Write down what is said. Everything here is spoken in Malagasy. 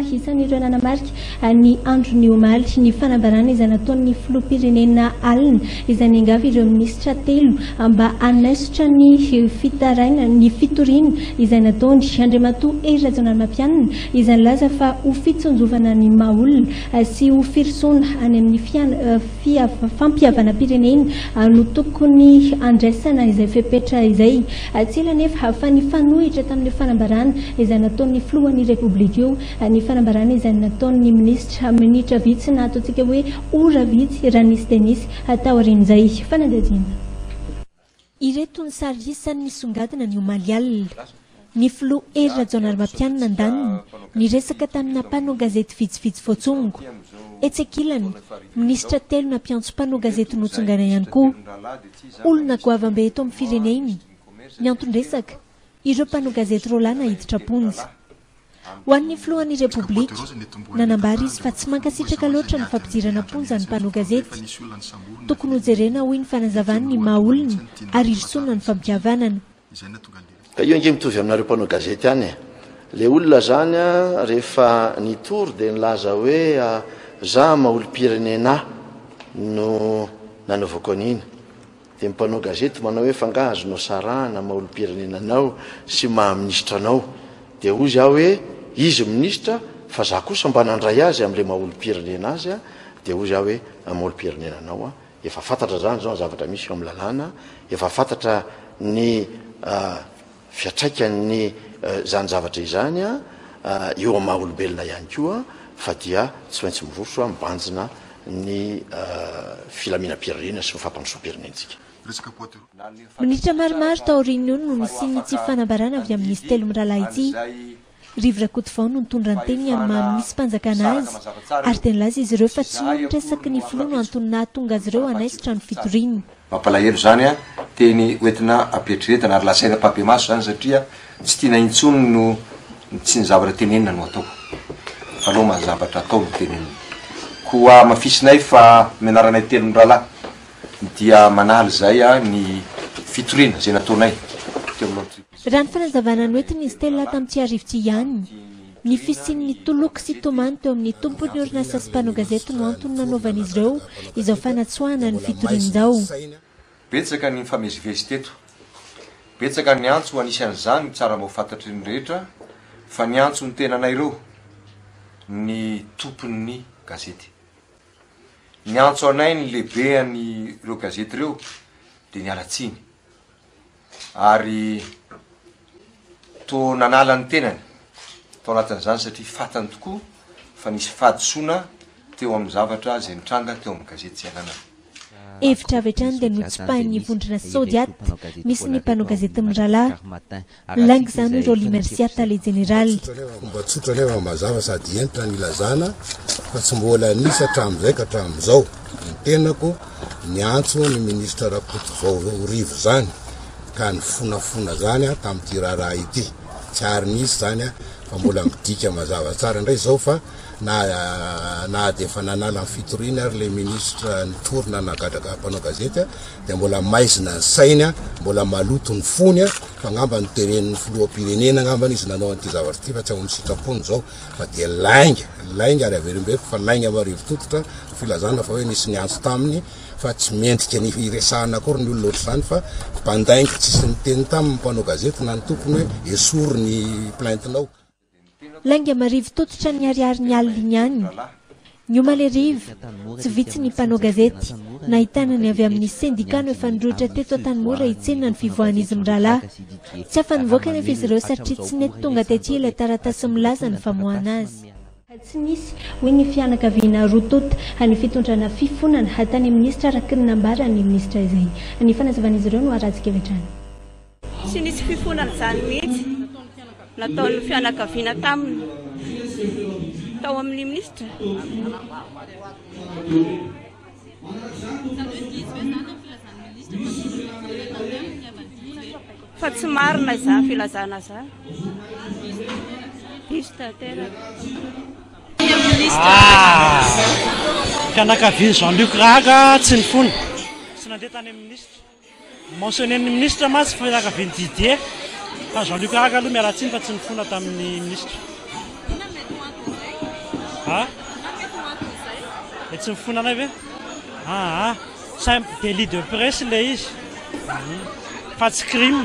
isan'ireo nanamarika ny androny omaly ny fanambarana izay nataon'ny filoham-pirenena alina izay niangavy ireo minisitra telo mba anaisitra ny fitaraina ny fitoriana izay nataony Andriamatoa Rajonal Mampianina izay nilaza fa ho fitsonjovana ny mahaolona sy ho firisona any amin'ny fampiavana pirenena no tokony andraisana izay fepetra izay tsela nefa fa ny fanohitra tamin'ny fanambarana izay nataon'ny filohan'ny republika io ny fanambarana izay nataon'ny minitra vitsy na ataontsika hoe ora vitsy raha nisy dia nisy atao aorian'izay fanadazina. Ireto ny sary isan'ny nisongadina ny omaly alina. Ny filoha Rajonal Mampianina andaniny niresaka tamina mpanao gazety vitsivitsy voatsongo. Etsekilany minisitra telo nampiantso mpanao gazety notsongana ihany koa. Olona goavambe eto amin'ny fireneny ny antondresaka ireo mpanao gazety rolana hiditra ponja. Ho an'ny filohan'ny republika nanambara izy fa tsy mankasitraka loatra ny fampidirana ponja ny mpanao gazety. Tokony hojerena hoy ny fanazavany ny mahaolona ary irisona ny fampihavanana. Io ange mitovy aminareo mpanao gazety any le olona zany rehefa nitory dia nilaza hoe za mahaolo-pirenena no nanaovako an'iny dia mpanao gazety manao hoe fanga azonao sarahana mahaolo-pirenenanao sy maha-ministranao dia hoy za hoe izy ministra fa za kosa mba nandray azy amin'le mahaolo-pirenena azy dia hoy za hoe mahaolo-pirenenanao efa fantatra zany zao zavatra misy eo amin'ny lalàna efa fantatra ny fiatraikan'ny zany zavatra izany eo amin'ny maha-olombelona ihany koa fa dia tsy maintsy miroso mibanjina ny filaminam-pirenena sy mifampandrosoam-pirenentsika. Minitra maromaro taoriany no nisy tsy fanambarana avy amin'izy telo mirahalahy ity. Rivo Rakotovao no nitondra ny teniny amin'ny maha-misy mpanjakana azy ary tena nilaza izy ireo fa tsy noho niresaky ny filoha no antony nahatonga azy ireo anaisitra ny fitoriana. Mampalahelo zany teny oentina apetretana ary lasaina papiamaso zany satria tsy tiana intsony no tsy ny zavatra tenenina no atao fa aloha mazavatra atao no tenenina. Koa mafisinay fa mianaranay telo mirahalahy dia manaly zay ny fitoriana zay nataonay raha ny fanazavana ny oetiny izy telo laha tamin'ity arivoty ihany ny fisian'ny toloky sy tomany teo amin'ny tompon'ny orinasa sy mpanao gazety no antony nanaovan'izy ireo izao fanatsoahana ny fitorian'izao. Betsaka ny famezivezy teto betsaka ny antso anisan'izany tsara mahafantatry ny rehetra fa ny antso ny tenanay ireo ny tompon'ny gazety. Ny antso anay ny lehibe any ireo gazety ireo dia ny alatsiny ary to nanala ny tenany tao anatin'izany satria fatany tokoa fa nisy fahadisoana teo amin'ny zavatra izay nitranga teo amin'ny gazety tsy anana. Hevitra avy hatrany dia notsopahin'ny vondrona Saodiaty misy ny mpanao gazety mirahalahy langy zany ireo limersiata le generaly. Fomba tsotra lefa mazava sady entitra ny ilazana fa tsy mbola nisy hatramin'izay ka hatramin'izao ny tenako ny antso ny ministra Rakotovao Rivo zany ka ny fonafona zany tamin'ity raharaha ity tsy ary nisy zany fa mbola midika mazava tsara indray zao fa na dia efa nanala ny fitoriana ary le ministra nitorina nagadraka mpanao gazety dia mbola maizina ny sainy mbola maloto ny fony fa ngamba ny teren'ny filoham-pirenena ngambany izy nanao an'ity zavatra ity fa tsy ao ny sitrapony zao fa dia lainga ary averimbeko fa lainga marivo tototra filazana fa hoe nisy ny antso taminy fa tsy mendrika ny resahana akory ny olona ohatry zany fa mpandainga tsisy ny teny tamin'ny mpanao gazety na ny tompony hoe esory ny plaintinao. Lainga marivo tototra ny ariary ny aliny ihany. Ny omaly rivo tsy vitsy ny mpanao gazety nahitana ny avy amin'ny sendikano efa nidroitra teto Tanimora hitsenina ny fivoahan'izy mirahalahy. Tsy afa-nivoaka nefa izy ireo satria tsy nety tonga tetỳ ilay taratasy milaza ny famoahana azy. Tsy nisy hoy ny fianakaviana rotota ny fitondrana fifonana tany ministra araka ny nambara ny ministra izay. Ny fanazavan'izy ireo no aratsika vetrany. Tsy nisy fifonana zany mihitsy nataon'ny fianakaviana taminy tao amin'ny ministra. Fa tsy marina izany filazana zany. Fianakaviana Jean-Luc Raga tsy nifona tsy nandeha tany amin'ny ministra mentionné-ny ministra matsy fianakaviany Didier fa Jean-Luc Raga aloha mialatsiny fa tsy nifona tamin'ny ministra. e tsy mifona anay ve sa délit de presse le izy fa tsy crime